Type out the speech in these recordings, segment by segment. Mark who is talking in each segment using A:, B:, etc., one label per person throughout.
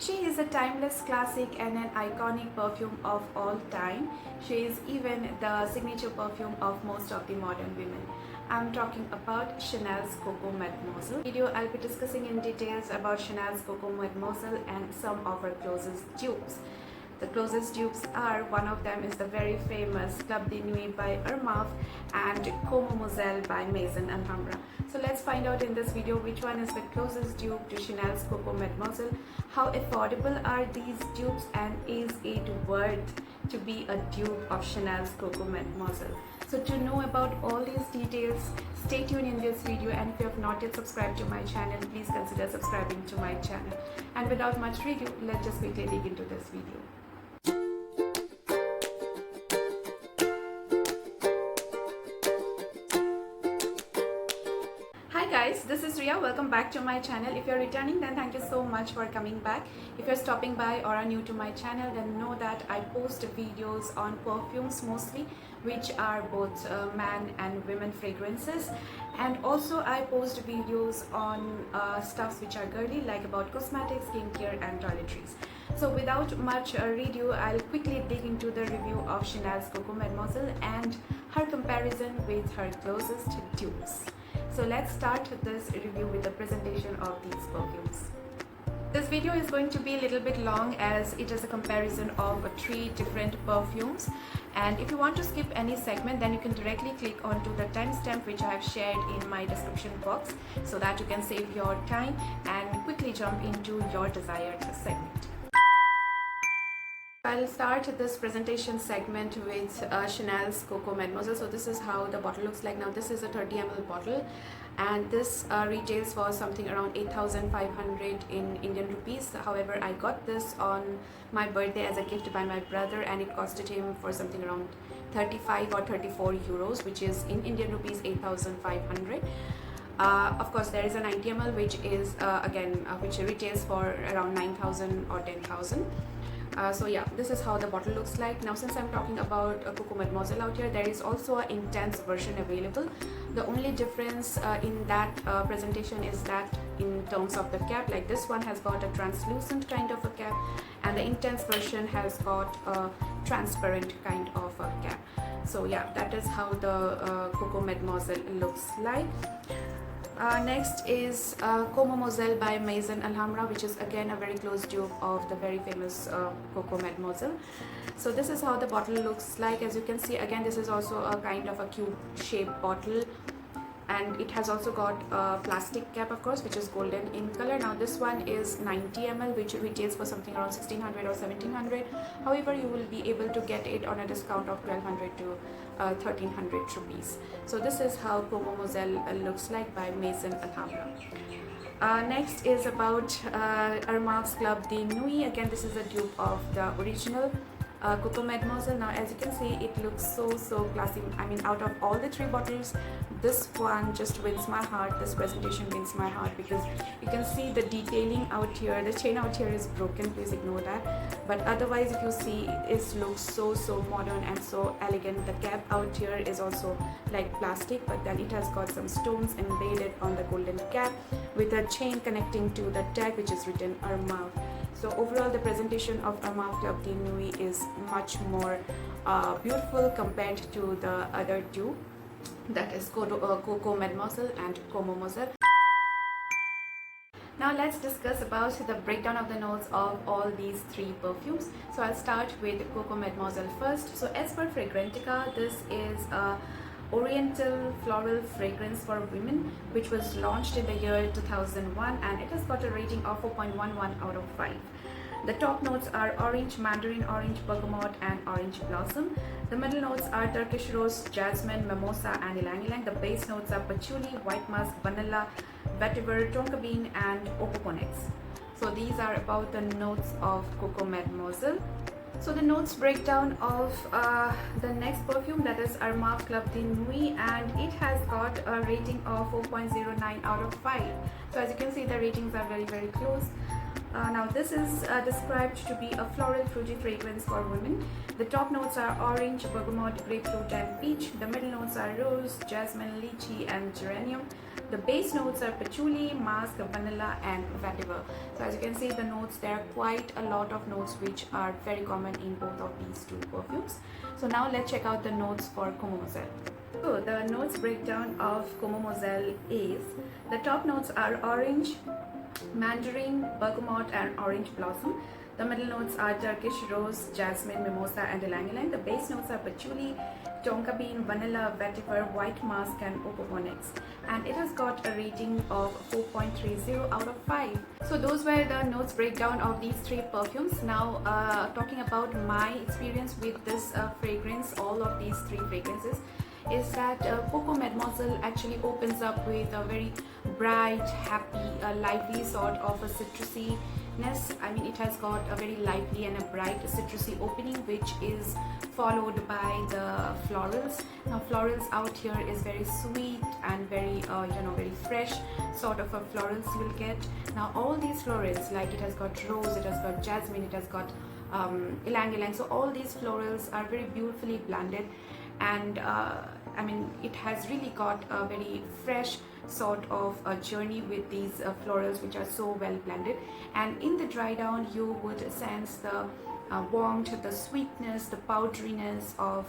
A: She is a timeless classic and an iconic perfume of all time. She is even the signature perfume of most of the modern women. I'm talking about Chanel's Coco Mademoiselle. Video I'll be discussing in details about Chanel's Coco Mademoiselle and some of her closest dupes. The closest dupes are, one of them is the very famous Club De Nuit by Armaf and Como Moiselle by Maison Alhambra. So let's find out in this video which one is the closest dupe to Chanel's Coco Mademoiselle, how affordable are these dupes, and is it worth to be a dupe of Chanel's Coco Mademoiselle. So to know about all these details, stay tuned in this video, and if you have not yet subscribed to my channel, please consider subscribing to my channel. And without much ado, let's just quickly dig into this video. Hi guys, this is Rhea. Welcome back to my channel. If you're returning, then thank you so much for coming back. If you're stopping by or are new to my channel, then know that I post videos on perfumes mostly, which are both man and women fragrances, and also I post videos on stuffs which are girly, like about cosmetics, skincare and toiletries. So without much ado, I'll quickly dig into the review of Chanel's Coco Mademoiselle and her comparison with her closest dupes. So let's start this review with the presentation of these perfumes. This video is going to be a little bit long as it is a comparison of 3 different perfumes, and if you want to skip any segment, then you can directly click onto the timestamp which I have shared in my description box, so that you can save your time and quickly jump into your desired segment. I'll start this presentation segment with Chanel's Coco Mademoiselle. So this is how the bottle looks like. Now this is a 30 ml bottle, and this retails for something around 8,500 in Indian rupees. However, I got this on my birthday as a gift by my brother, and it costed him for something around 35 or 34 euros, which is in Indian rupees 8,500. Of course, there is a 90 ml which is which retails for around 9,000 or 10,000. So yeah, this is how the bottle looks like. Now since I'm talking about Coco Mademoiselle out here, there is also an intense version available. The only difference in that presentation is that in terms of the cap, like this one has got a translucent kind of a cap, and the intense version has got a transparent kind of a cap. So yeah, that is how the Coco Mademoiselle looks like. Next is Como Moiselle by Maison Alhambra, which is again a very close dupe of the very famous Coco Mademoiselle. So this is how the bottle looks like. As you can see, again this is also a kind of a cube shaped bottle, and it has also got a plastic cap, of course, which is golden in color. Now this one is 90 ml, which retails for something around 1600 or 1700. However, you will be able to get it on a discount of 1200 to 1300 rupees. So this is how Como Moiselle looks like by Maison Alhambra. Next is about Armaf's Club De Nuit. Again, this is a dupe of the original Coco Mademoiselle. Now as you can see, it looks so classy. I mean, out of all the 3 bottles, this one just wins my heart. This presentation wins my heart because you can see the detailing out here. The chain out here is broken, please ignore that, but otherwise if you see, it looks so modern and so elegant. The cap out here is also like plastic, but then it has got some stones embedded on the golden cap with a chain connecting to the tag which is written Armaf. So overall, the presentation of Armaf Club De Nuit is much more beautiful compared to the other 2, that is Coco Mademoiselle and Como Moiselle. Now let's discuss about the breakdown of the notes of all these 3 perfumes. So I'll start with Coco Mademoiselle first. So as per Fragrantica, this is a Oriental floral fragrance for women, which was launched in the year 2001, and it has got a rating of 4.11 out of 5. The top notes are orange, mandarin orange, bergamot and orange blossom. The middle notes are Turkish rose, jasmine, mimosa and ylang ylang. The base notes are patchouli, white musk, vanilla, vetiver, tonka bean and opoponax. So these are about the notes of Coco Mademoiselle. So the notes breakdown of the next perfume, that is Armaf Club De Nuit, and it has got a rating of 4.09 out of 5. So as you can see, the ratings are very close. Now this is described to be a floral fruity fragrance for women. The top notes are orange, bergamot, grapefruit and peach. The middle notes are rose, jasmine, lychee and geranium. The base notes are patchouli, musk, vanilla and vetiver. So as you can see the notes, there are quite a lot of notes which are very common in both of these two perfumes. So now let's check out the notes for Como Moiselle. So the notes breakdown of Como Moiselle is, the top notes are orange, mandarin, bergamot and orange blossom. The middle notes are Turkish rose, jasmine, mimosa and ylang ylang. The base notes are patchouli, tonka bean, vanilla, vetiver, white musk and opoponix. And it has got a rating of 4.30 out of 5. So those were the notes breakdown of these three perfumes. Now talking about my experience with this fragrance, all of these three fragrances, is that Coco Mademoiselle actually opens up with a very bright, happy, lively sort of a citrusiness. I mean, it has got a very lively and a bright citrusy opening, which is followed by the florals. Now florals out here is very sweet and very very fresh sort of a florals you will get. Now all these florals, like it has got rose, it has got jasmine, it has got ylang ylang, so all these florals are very beautifully blended, and I mean, it has really got a very fresh sort of a journey with these florals which are so well blended. And in the dry down you would sense the warmth, the sweetness, the powderiness of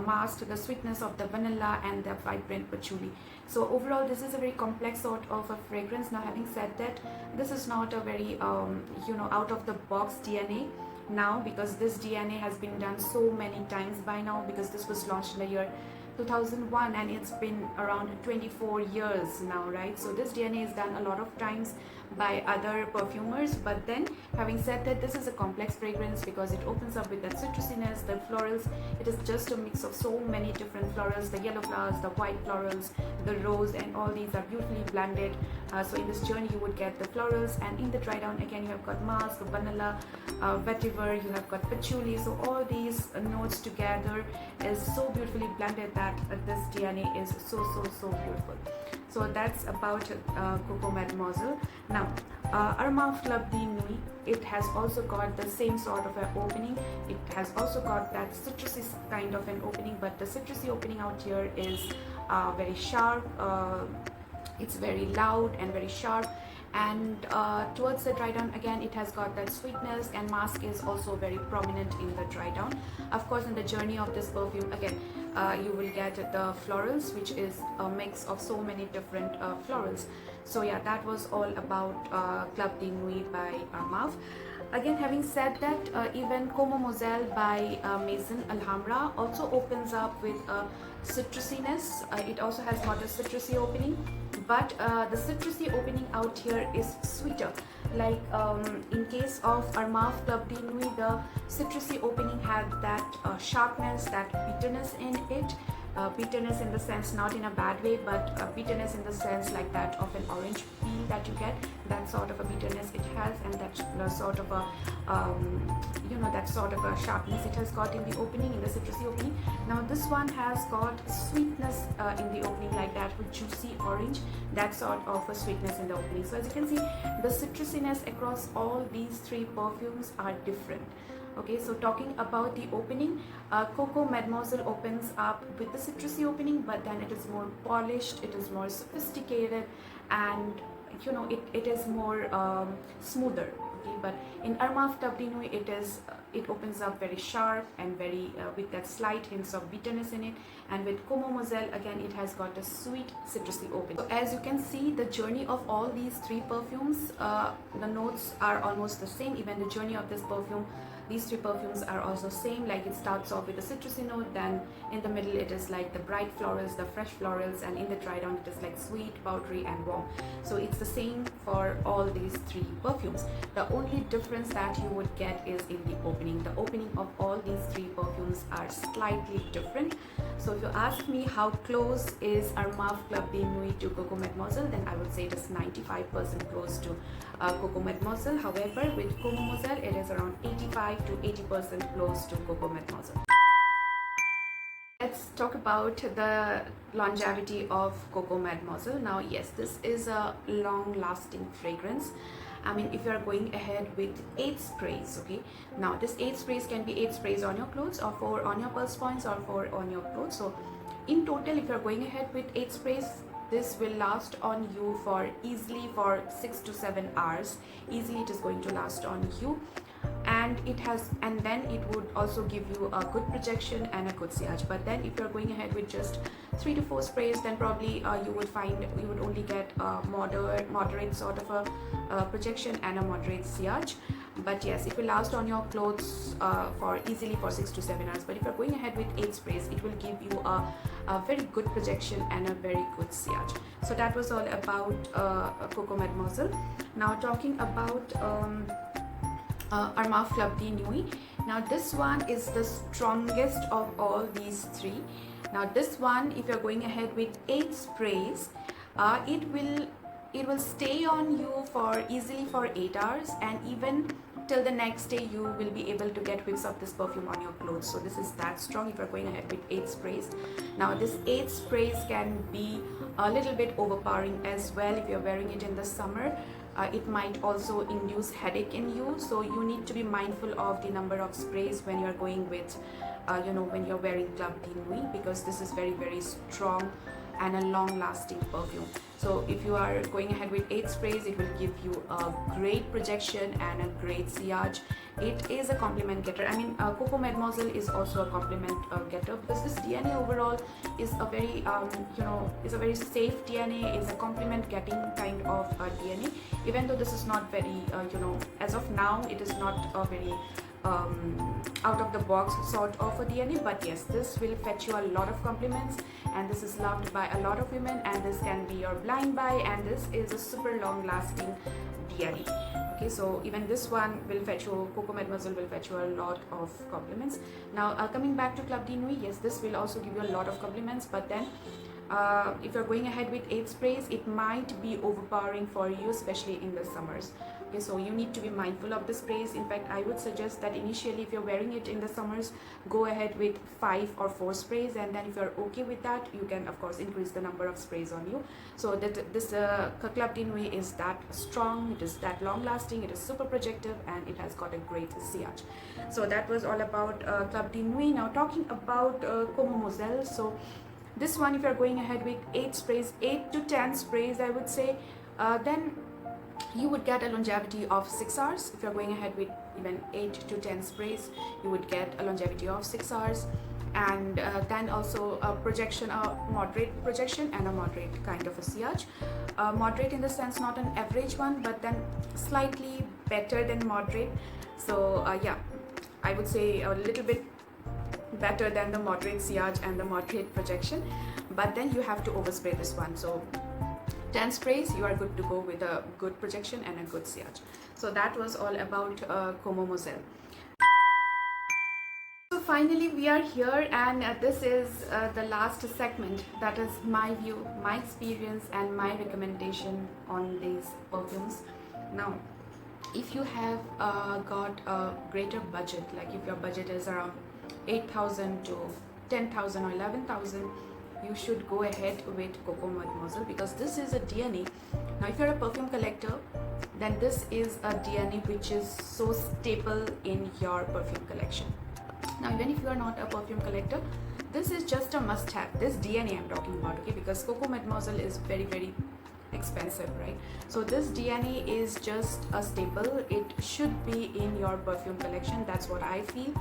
A: musk, the sweetness of the vanilla and the vibrant patchouli. So overall this is a very complex sort of a fragrance. Now having said that, this is not a very out of the box DNA now, because this DNA has been done so many times by now, because this was launched in the year 2001 and it's been around 24 years now, right? So this DNA is done a lot of times by other perfumers. But then having said that, this is a complex fragrance because it opens up with that citrusiness, the florals. It is just a mix of so many different florals, the yellow flowers, the white florals, the rose, and all these are beautifully blended. So in this journey you would get the florals, and in the dry down again you have got musk, vanilla, vetiver, you have got patchouli. So all these notes together is so beautifully blended that this DNA is so beautiful. So that's about Coco Mademoiselle. Now Armaf Club De Nuit, it has also got the same sort of an opening. It has also got that citrusy kind of an opening, but the citrusy opening out here is very sharp. It's very loud and very sharp, and towards the dry down again it has got that sweetness, and musk is also very prominent in the dry down. Of course in the journey of this perfume again you will get the florals, which is a mix of so many different florals. So yeah, that was all about Club De Nuit by Armaf. Again, having said that, even Como Moiselle by Maison Alhambra also opens up with a citrusiness. It also has got a citrusy opening, but the citrusy opening out here is sweeter. Like in case of Armaf Club De Nuit, the citrusy opening had that sharpness, that bitterness in it. Bitterness in the sense, not in a bad way, but bitterness in the sense like that of an orange peel that you get. That sort of a bitterness it has, and that sort of a that sort of a sharpness it has got in the opening, in the citrusy opening. Now this one has got sweetness in the opening, like that with juicy orange, that sort of a sweetness in the opening. So as you can see, the citrusiness across all these three perfumes are different. Okay, so talking about the opening, Coco Mademoiselle opens up with the citrusy opening, but then it is more polished, it is more sophisticated, and it is more smoother. Okay, but in Armaf Club De Nuit it opens up very sharp and very with that slight hints of bitterness in it. And with Como Moiselle again it has got a sweet citrusy opening. So as you can see, the journey of all these three perfumes, the notes are almost the same. Even the journey of this perfume, these three perfumes are also same. Like it starts off with a citrusy note, then in the middle it is like the bright florals, the fresh florals, and in the dry down it is like sweet, powdery and warm. So it's the same for all these three perfumes. The only difference that you would get is in the opening. The opening of all these three perfumes are slightly different. So if you ask me how close is Armaf Club De Nuit to Coco Mademoiselle, then I would say it is 95% close to Coco Mademoiselle. However, with Como Moiselle it is around 85 to 80% close to Coco Mademoiselle. Let's talk about the longevity of Coco Mademoiselle. Now yes, this is a long lasting fragrance. I mean, if you are going ahead with 8 sprays, okay, now this 8 sprays can be 8 sprays on your clothes, or 4 on your pulse points, or 4 on your clothes. So in total, if you are going ahead with 8 sprays, this will last on you for easily for 6 to 7 hours. Easily it is going to last on you, and then it would also give you a good projection and a good sillage. But then if you're going ahead with just 3 to 4 sprays, then probably you would only get a moderate sort of a projection and a moderate sillage. But yes, it will last on your clothes for easily for 6 to 7 hours. But if you're going ahead with 8 sprays, it will give you a very good projection and a very good sillage. So that was all about Coco Mademoiselle. Now talking about Armaf Club De Nuit. Now this one is the strongest of all these 3. Now this one, if you're going ahead with 8 sprays, it will stay on you for easily for 8 hours, and even till the next day you will be able to get whiffs of this perfume on your clothes. So this is that strong if you're going ahead with 8 sprays. Now this 8 sprays can be a little bit overpowering as well if you're wearing it in the summer. It might also induce headache in you, so you need to be mindful of the number of sprays when you're going with when you're wearing Club De Nuit, because this is very, very strong and a long lasting perfume. So if you are going ahead with 8 sprays, it will give you a great projection and a great sillage. It is a compliment getter. I mean, Coco Mademoiselle is also a compliment getter, because this DNA overall is a very is a very safe DNA, is a compliment getting kind of DNA. Even though this is not very as of now, it is not a very out of the box sort of a DNA, but yes, this will fetch you a lot of compliments, and this is loved by a lot of women, and this can be your blind buy, and this is a super long lasting DNA. Okay, so even this one will fetch you, Coco Mademoiselle will fetch you a lot of compliments. Now coming back to Club De Nuit, yes, this will also give you a lot of compliments, but then if you're going ahead with 8 sprays, it might be overpowering for you, especially in the summers. Okay, so you need to be mindful of the sprays. In fact, I would suggest that initially, if you're wearing it in the summers, go ahead with 5 or 4 sprays, and then if you're okay with that, you can of course increase the number of sprays on you. So that this Club De Nuit is that strong, it is that long lasting, it is super projective, and it has got a great sillage. So that was all about Club De Nuit. Now talking about Como Moiselle. So this one, if you're going ahead with 8 sprays, 8 to 10 sprays, I would say, then you would get a longevity of 6 hours. If you're going ahead with even 8 to 10 sprays, you would get a longevity of 6 hours, and then also a projection, a moderate projection and a moderate kind of a sillage. Moderate in the sense, not an average one, but then slightly better than moderate. So yeah, I would say a little bit better than the moderate sillage and the moderate projection, but then you have to overspray this one. So 10 sprays, you are good to go with a good projection and a good sillage. So that was all about Como Moiselle. So finally we are here, and this is the last segment, that is my view, my experience and my recommendation on these perfumes. Now if you have got a greater budget, like if your budget is around 8,000 to 10,000 or 11,000, you should go ahead with Coco Mademoiselle, because this is a DNA. Now if you're a perfume collector, then this is a DNA which is so staple in your perfume collection. Now even if you are not a perfume collector, this is just a must-have. This DNA I'm talking about, okay, because Coco Mademoiselle is very, very expensive, right? So this DNA is just a staple. It should be in your perfume collection. That's what I feel,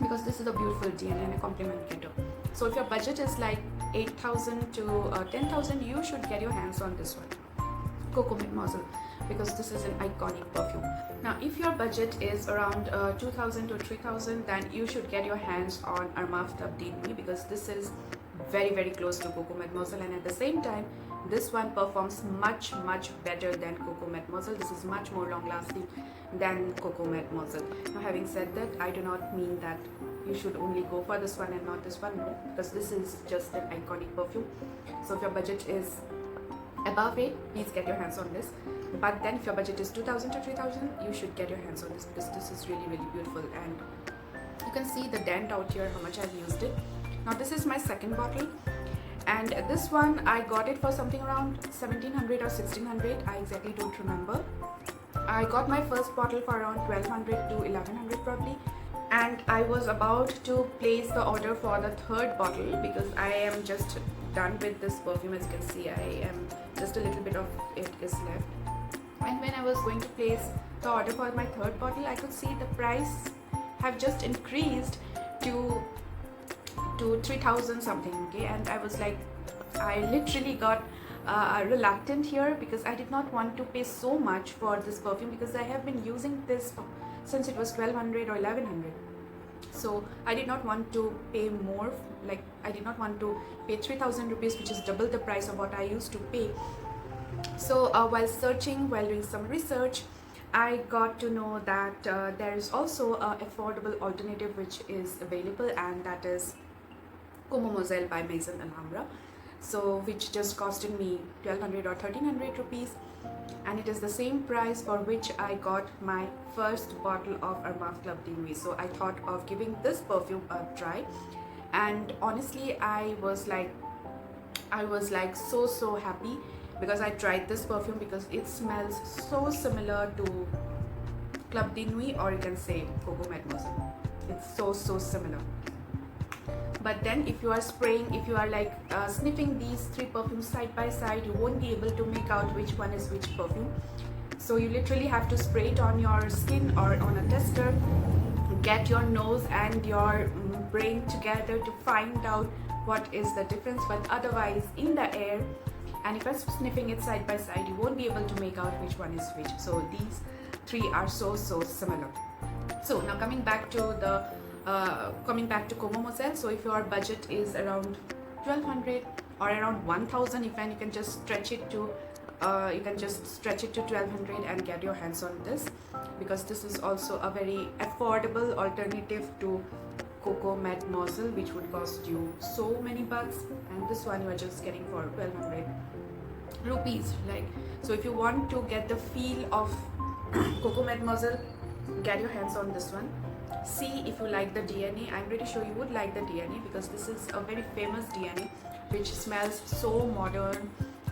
A: because this is a beautiful DNA and a compliment getter. So if your budget is like 8,000 to 10,000, you should get your hands on this one, Coco Mademoiselle, because this is an iconic perfume. Now if your budget is around 2,000 to 3,000, then you should get your hands on Armaf Club De Nuit, because this is very, very close to Coco Mademoiselle, and at the same time this one performs much, much better than Coco Mademoiselle. This is much more long lasting than Coco Mademoiselle. Now having said that, I do not mean that you should only go for this one and not this one, no, because this is just an iconic perfume. So if your budget is above it, please get your hands on this. But then if your budget is 2,000 to 3,000, you should get your hands on this, because this is really, really beautiful, and you can see the dent out here, how much I've used it. Now this is my second bottle, And this one I got it for something around 1700 or 1600, I exactly don't remember. I got my first bottle for around 1200 to 1100 probably, and I was about to place the order for the third bottle because I am just done with this perfume. As you can see, I am just a little bit of it is left, and when I was going to place the order for my third bottle, I could see the price have just increased to 3000 something. Okay, and I was like, I literally got reluctant here because I did not want to pay so much for this perfume because I have been using this since it was 1200 or 1100. So I did not want to pay more, like I did not want to pay 3000 rupees, which is double the price of what I used to pay. So while searching, while doing some research, I got to know that there is also an affordable alternative which is available, and that is Como Moiselle by Maison Alhambra. So which just costed me 1200 or 1300 rupees, and it is the same price for which I got my first bottle of Armaf Club De Nuit. So I thought of giving this perfume a try, and honestly I was like so happy because I tried this perfume because it smells so similar to Club De Nuit, or you can say Coco Mademoiselle. It's so similar. But then if you are spraying, if you are like sniffing these three perfumes side by side, you won't be able to make out which one is which perfume. So you literally have to spray it on your skin or on a tester, get your nose and your brain together to find out what is the difference. But otherwise in the air, and if I'm sniffing it side by side, you won't be able to make out which one is which. So these three are so similar. So now coming back to Como Moiselle. So if your budget is around 1200 or around 1000, you can just stretch it to 1200 and get your hands on this, because this is also a very affordable alternative to Coco Mademoiselle, which would cost you so many bucks, and this one you are just getting for 1200 rupees. Like, so if you want to get the feel of Coco Mademoiselle, get your hands on this one. See if you like the DNA. I'm pretty sure you would like the DNA because this is a very famous DNA which smells so modern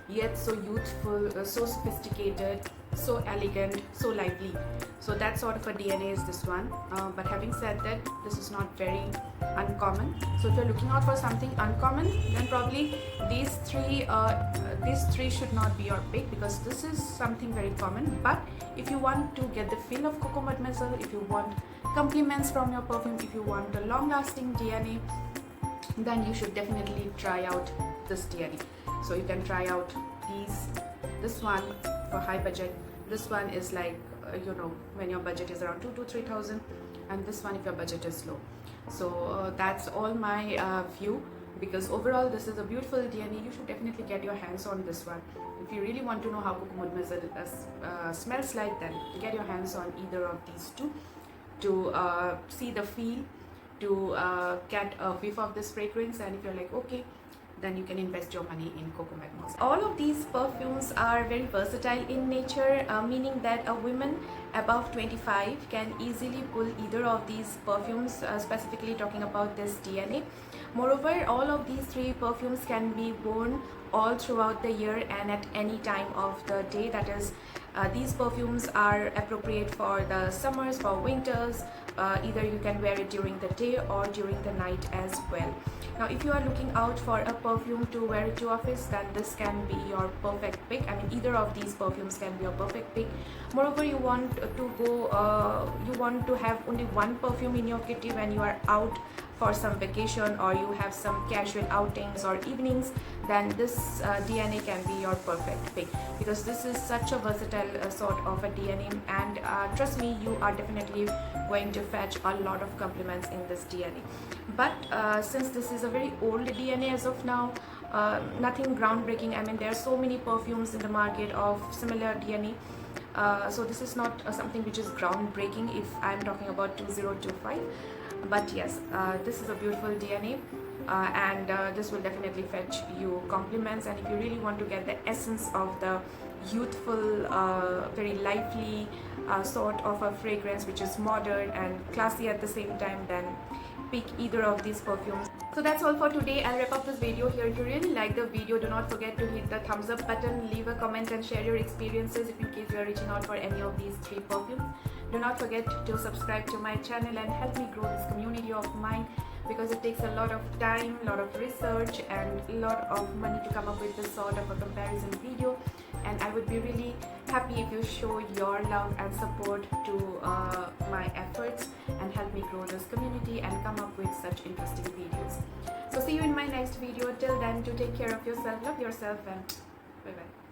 A: yet so youthful, so sophisticated, so elegant, so lively. So that sort of a DNA is this one. But having said that, this is not very uncommon. So if you're looking out for something uncommon, then probably these three should not be your pick, because this is something very common. But if you want to get the feel of Coco Mademoiselle, if you want compliments from your perfume, if you want a long-lasting DNA, then you should definitely try out this DNA. So you can try out this one for high budget. This one is like when your budget is around 2,000 to 3,000, and this one if your budget is low. So that's all my view, because overall this is a beautiful DNA. You should definitely get your hands on this one. If you really want to know how Coco Mademoiselle smells like, then get your hands on either of these two to see the feel, to get a whiff of this fragrance. And if you're like, okay, then you can invest your money in Coco Mademoiselle. All of these perfumes are very versatile in nature, meaning that a woman above 25 can easily pull either of these perfumes, specifically talking about this DNA. Moreover, all of these three perfumes can be worn all throughout the year and at any time of the day. That is, these perfumes are appropriate for the summers, for winters. Either you can wear it during the day or during the night as well. Now, if you are looking out for a perfume to wear it to office, then this can be your perfect pick. I mean, either of these perfumes can be your perfect pick. Moreover, you want to have only one perfume in your kitty when you are out for some vacation, or you have some casual outings or evenings, then this DNA can be your perfect pick, because this is such a versatile sort of a DNA, and trust me, you are definitely going to fetch a lot of compliments in this DNA. But since this is a very old DNA as of now, nothing groundbreaking. I mean, there are so many perfumes in the market of similar DNA. So this is not something which is groundbreaking if I'm talking about 2025. But yes, this is a beautiful DNA, and this will definitely fetch you compliments. And if you really want to get the essence of the youthful, very lively sort of a fragrance which is modern and classy at the same time, then pick either of these perfumes. So So that's all for today. I'll wrap up this video here. If you really like the video, do not forget to hit the thumbs up button, leave a comment and share your experiences if in case you are reaching out for any of these 3 perfumes. Do not forget to subscribe to my channel and help me grow this community of mine, because it takes a lot of time, a lot of research and a lot of money to come up with this sort of a comparison video. And I would be really happy if you show your love and support to my efforts and help me grow this community and come up with such interesting videos. So see you in my next video. Till then, do take care of yourself, love yourself, and bye bye.